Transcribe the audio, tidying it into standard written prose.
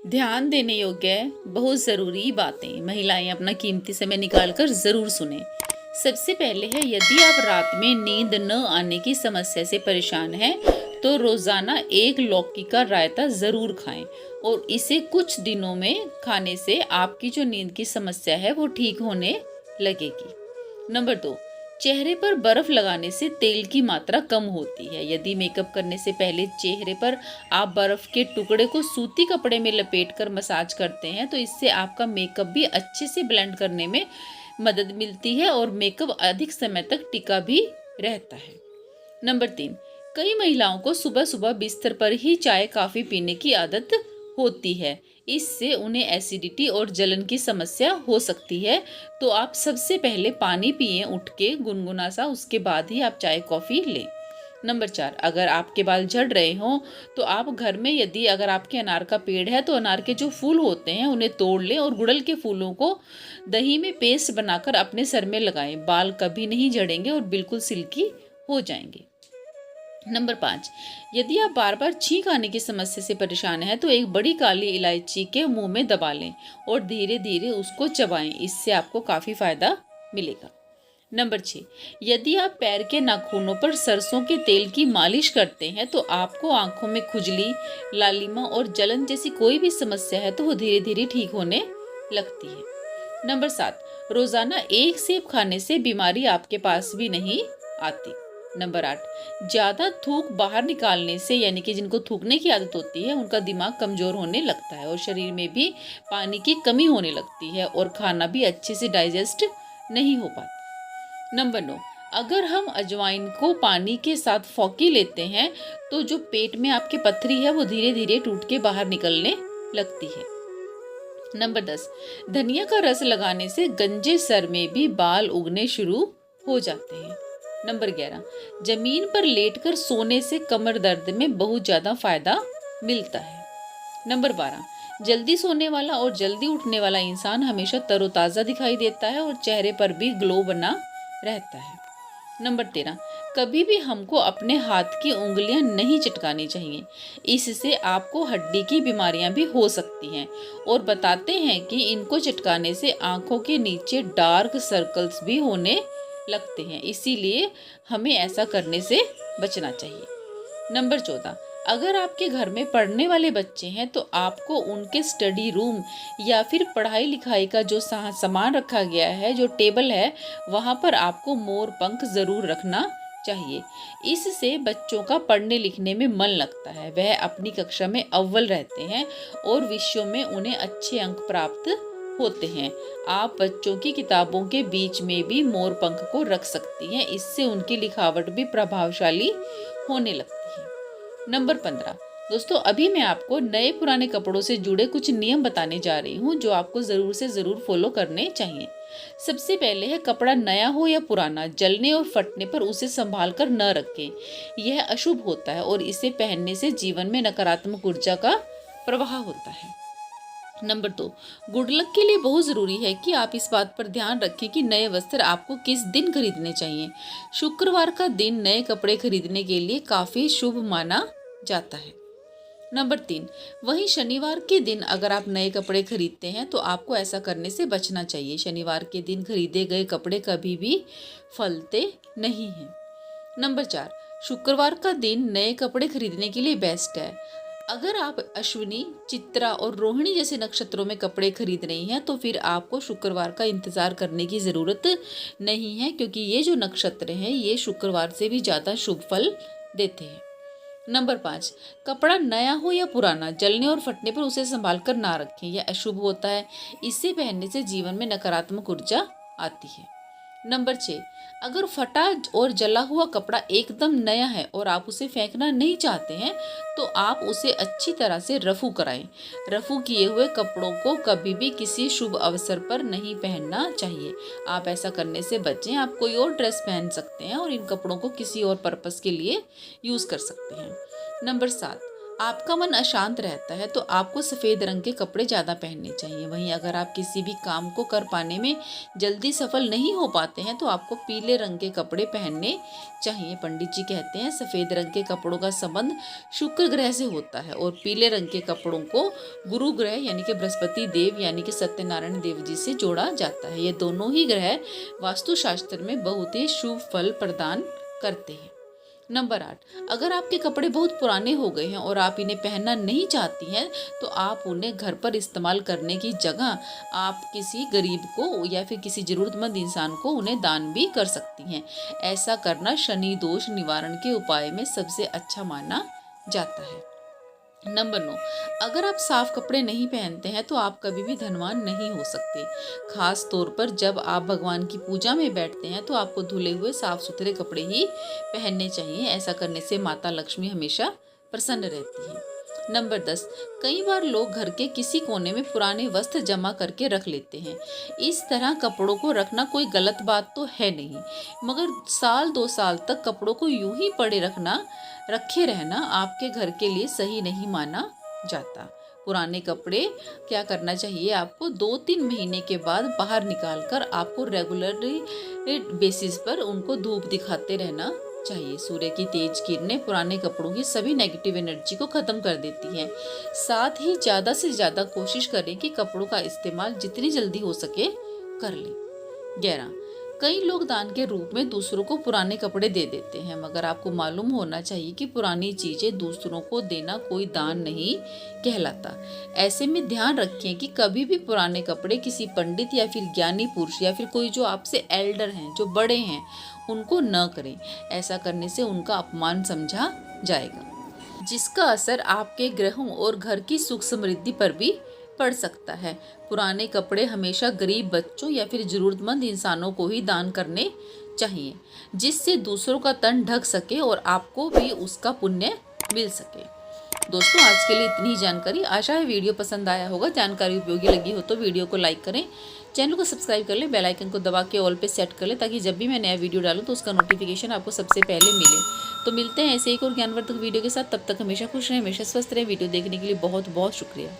ध्यान देने योग्य बहुत ज़रूरी बातें महिलाएं अपना कीमती समय निकाल कर ज़रूर सुने। सबसे पहले है, यदि आप रात में नींद न आने की समस्या से परेशान हैं तो रोज़ाना एक लौकी का रायता ज़रूर खाएं और इसे कुछ दिनों में खाने से आपकी जो नींद की समस्या है वो ठीक होने लगेगी। नंबर 2, चेहरे पर बर्फ लगाने से तेल की मात्रा कम होती है। यदि मेकअप करने से पहले चेहरे पर आप बर्फ के टुकड़े को सूती कपड़े में लपेटकर मसाज करते हैं तो इससे आपका मेकअप भी अच्छे से ब्लेंड करने में मदद मिलती है और मेकअप अधिक समय तक टिका भी रहता है। नंबर 3, कई महिलाओं को सुबह सुबह बिस्तर पर ही चाय कॉफी पीने की आदत होती है। इससे उन्हें एसिडिटी और जलन की समस्या हो सकती है। तो आप सबसे पहले पानी पिएं उठ के गुनगुना सा, उसके बाद ही आप चाय कॉफी लें। नंबर 4, अगर आपके बाल झड़ रहे हों तो आप घर में, यदि अगर आपके अनार का पेड़ है तो अनार के जो फूल होते हैं उन्हें तोड़ लें और गुड़हल के फूलों को दही में पेस्ट बनाकर अपने सर में लगाएं। बाल कभी नहीं झड़ेंगे और बिल्कुल सिल्की हो जाएंगे। नंबर 5, यदि आप बार बार छींक आने की समस्या से परेशान हैं तो एक बड़ी काली इलायची के मुंह में दबा लें और धीरे धीरे उसको चबाएं। इससे आपको काफ़ी फायदा मिलेगा। नंबर 6, यदि आप पैर के नाखूनों पर सरसों के तेल की मालिश करते हैं तो आपको आंखों में खुजली, लालिमा और जलन जैसी कोई भी समस्या है तो वो धीरे धीरे ठीक होने लगती है। नंबर 7, रोजाना एक सेब खाने से बीमारी आपके पास भी नहीं आती। नंबर 8, ज्यादा थूक बाहर निकालने से, यानी कि जिनको थूकने की आदत होती है उनका दिमाग कमजोर होने लगता है और शरीर में भी पानी की कमी होने लगती है और खाना भी अच्छे से डाइजेस्ट नहीं हो पाता। नंबर 9, अगर हम अजवाइन को पानी के साथ फौकी लेते हैं तो जो पेट में आपके पथरी है वो धीरे धीरे टूट के बाहर निकलने लगती है। नंबर 10, धनिया का रस लगाने से गंजे सर में भी बाल उगने शुरू हो जाते हैं। नंबर 11, जमीन पर लेटकर सोने से कमर दर्द में बहुत ज्यादा फायदा मिलता है। नंबर 12, जल्दी सोने वाला और जल्दी उठने वाला इंसान हमेशा तरोताजा दिखाई देता है और चेहरे पर भी ग्लो बना रहता है। नंबर 13, कभी भी हमको अपने हाथ की उंगलियां नहीं चटकानी चाहिए। इससे आपको हड्डी की बीमारियां भी हो सकती हैं और बताते हैं कि इनको चटकाने से आंखों के नीचे डार्क सर्कल्स भी होने लगते हैं, इसीलिए हमें ऐसा करने से बचना चाहिए। नंबर 14, अगर आपके घर में पढ़ने वाले बच्चे हैं तो आपको उनके स्टडी रूम या फिर पढ़ाई लिखाई का जो सामान रखा गया है, जो टेबल है, वहाँ पर आपको मोर पंख ज़रूर रखना चाहिए। इससे बच्चों का पढ़ने लिखने में मन लगता है, वह अपनी कक्षा में अव्वल रहते हैं और विषयों में उन्हें अच्छे अंक प्राप्त होते हैं। आप बच्चों की किताबों के बीच में भी मोर पंख को रख सकती हैं, इससे उनकी लिखावट भी प्रभावशाली होने लगती है। नंबर 15, दोस्तों अभी मैं आपको नए पुराने कपड़ों से जुड़े कुछ नियम बताने जा रही हूँ जो आपको ज़रूर से ज़रूर फॉलो करने चाहिए। सबसे पहले है, कपड़ा नया हो या पुराना, जलने और फटने पर उसे संभाल कर न रखें। यह अशुभ होता है और इसे पहनने से जीवन में नकारात्मक ऊर्जा का प्रवाह होता है। नंबर 2, गुड लक के लिए बहुत ज़रूरी है कि आप इस बात पर ध्यान रखें कि नए वस्त्र आपको किस दिन खरीदने चाहिए। शुक्रवार का दिन नए कपड़े खरीदने के लिए काफ़ी शुभ माना जाता है। नंबर 3, वहीं शनिवार के दिन अगर आप नए कपड़े खरीदते हैं तो आपको ऐसा करने से बचना चाहिए। शनिवार के दिन खरीदे गए कपड़े कभी भी फलते नहीं हैं। नंबर 4, शुक्रवार का दिन नए कपड़े खरीदने के लिए बेस्ट है। अगर आप अश्विनी, चित्रा और रोहिणी जैसे नक्षत्रों में कपड़े खरीद रही हैं तो फिर आपको शुक्रवार का इंतजार करने की ज़रूरत नहीं है, क्योंकि ये जो नक्षत्र हैं ये शुक्रवार से भी ज़्यादा शुभ फल देते हैं। नंबर 5, कपड़ा नया हो या पुराना, जलने और फटने पर उसे संभाल कर ना रखें, यह अशुभ होता है। इसे पहनने से जीवन में नकारात्मक ऊर्जा आती है। नंबर 6, अगर फटा और जला हुआ कपड़ा एकदम नया है और आप उसे फेंकना नहीं चाहते हैं तो आप उसे अच्छी तरह से रफू कराएं। रफू किए हुए कपड़ों को कभी भी किसी शुभ अवसर पर नहीं पहनना चाहिए। आप ऐसा करने से बचें। आप कोई और ड्रेस पहन सकते हैं और इन कपड़ों को किसी और पर्पस के लिए यूज़ कर सकते हैं। नंबर 7, आपका मन अशांत रहता है तो आपको सफ़ेद रंग के कपड़े ज़्यादा पहनने चाहिए। वहीं अगर आप किसी भी काम को कर पाने में जल्दी सफल नहीं हो पाते हैं तो आपको पीले रंग के कपड़े पहनने चाहिए। पंडित जी कहते हैं सफ़ेद रंग के कपड़ों का संबंध शुक्र ग्रह से होता है और पीले रंग के कपड़ों को गुरु ग्रह यानी कि बृहस्पति देव यानी कि सत्यनारायण देव जी से जोड़ा जाता है। ये दोनों ही ग्रह वास्तुशास्त्र में बहुत ही शुभ फल प्रदान करते हैं। नंबर 8, अगर आपके कपड़े बहुत पुराने हो गए हैं और आप इन्हें पहनना नहीं चाहती हैं तो आप उन्हें घर पर इस्तेमाल करने की जगह आप किसी गरीब को या फिर किसी ज़रूरतमंद इंसान को उन्हें दान भी कर सकती हैं। ऐसा करना शनि दोष निवारण के उपाय में सबसे अच्छा माना जाता है। नंबर 9, अगर आप साफ कपड़े नहीं पहनते हैं तो आप कभी भी धनवान नहीं हो सकते। खास तौर पर जब आप भगवान की पूजा में बैठते हैं तो आपको धुले हुए साफ सुथरे कपड़े ही पहनने चाहिए। ऐसा करने से माता लक्ष्मी हमेशा प्रसन्न रहती है। नंबर 10, कई बार लोग घर के किसी कोने में पुराने वस्त्र जमा करके रख लेते हैं। इस तरह कपड़ों को रखना कोई गलत बात तो है नहीं, मगर साल 2 साल तक कपड़ों को यूं ही पड़े रखे रहना आपके घर के लिए सही नहीं माना जाता। पुराने कपड़े क्या करना चाहिए, आपको 2-3 महीने के बाद बाहर निकाल कर आपको रेगुलर बेसिस पर उनको धूप दिखाते रहना चाहिए। सूर्य की तेज किरणें पुराने कपड़ों की सभी नेगेटिव एनर्जी को खत्म कर देती हैं। साथ ही ज़्यादा से ज़्यादा कोशिश करें कि कपड़ों का इस्तेमाल जितनी जल्दी हो सके कर लें। 11, कई लोग दान के रूप में दूसरों को पुराने कपड़े दे देते हैं, मगर आपको मालूम होना चाहिए कि पुरानी चीज़ें दूसरों को देना कोई दान नहीं कहलाता। ऐसे में ध्यान रखें कि कभी भी पुराने कपड़े किसी पंडित या फिर ज्ञानी पुरुष या फिर कोई जो आपसे एल्डर हैं, जो बड़े हैं, उनको न करें। ऐसा करने से उनका अपमान समझा जाएगा, जिसका असर आपके ग्रहों और घर की सुख समृद्धि पर भी पड़ सकता है। पुराने कपड़े हमेशा गरीब बच्चों या फिर जरूरतमंद इंसानों को ही दान करने चाहिए, जिससे दूसरों का तन ढक सके और आपको भी उसका पुण्य मिल सके। दोस्तों, आज के लिए इतनी ही जानकारी। आशा है वीडियो पसंद आया होगा। जानकारी उपयोगी लगी हो तो वीडियो को लाइक करें, चैनल को सब्सक्राइब कर लें, बेल आइकन को दबा के ऑल पे सेट कर लें ताकि जब भी मैं नया वीडियो डालूं तो उसका नोटिफिकेशन आपको सबसे पहले मिले। तो मिलते हैं ऐसे एक और ज्ञानवर्धक वीडियो के साथ। तब तक हमेशा खुश रहें, हमेशा स्वस्थ रहें। वीडियो देखने के लिए बहुत बहुत शुक्रिया।